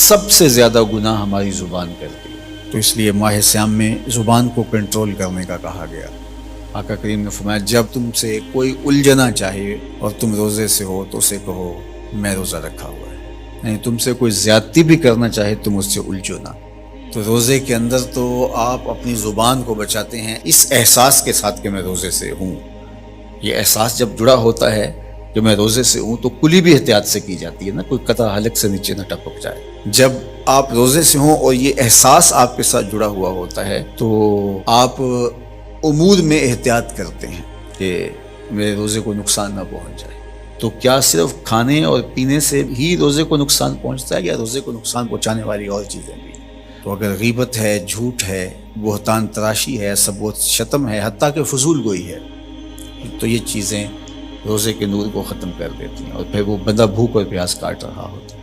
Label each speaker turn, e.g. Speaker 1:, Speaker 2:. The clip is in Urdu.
Speaker 1: سب سے زیادہ گناہ ہماری زبان کرتی ہے، تو اس لیے ماہ صیام میں زبان کو کنٹرول کرنے کا کہا گیا۔ آقا کریم نے فرمایا جب تم سے کوئی الجھنا چاہے اور تم روزے سے ہو تو اسے کہو میں روزہ رکھا ہوا ہے، یعنی تم سے کوئی زیادتی بھی کرنا چاہے تم اس سے الجھو نہ۔ تو روزے کے اندر تو آپ اپنی زبان کو بچاتے ہیں اس احساس کے ساتھ کہ میں روزے سے ہوں۔ یہ احساس جب جڑا ہوتا ہے کہ میں روزے سے ہوں تو کلی بھی احتیاط سے کی جاتی ہے نا، کوئی قطع حلق سے نیچے نہ ٹپک جائے۔ جب آپ روزے سے ہوں اور یہ احساس آپ کے ساتھ جڑا ہوا ہوتا ہے تو آپ امور میں احتیاط کرتے ہیں کہ میرے روزے کو نقصان نہ پہنچ جائے۔ تو کیا صرف کھانے اور پینے سے ہی روزے کو نقصان پہنچتا ہے یا روزے کو نقصان پہنچانے والی اور چیزیں بھی؟ تو اگر غیبت ہے، جھوٹ ہے، بہتان تراشی ہے، سب و شتم ہے، حتیٰ کہ فضول گوئی ہے، تو یہ چیزیں روزے کے نور کو ختم کر دیتی ہیں اور پھر وہ بندہ بھوک اور پیاس کاٹ رہا ہوتا ہے۔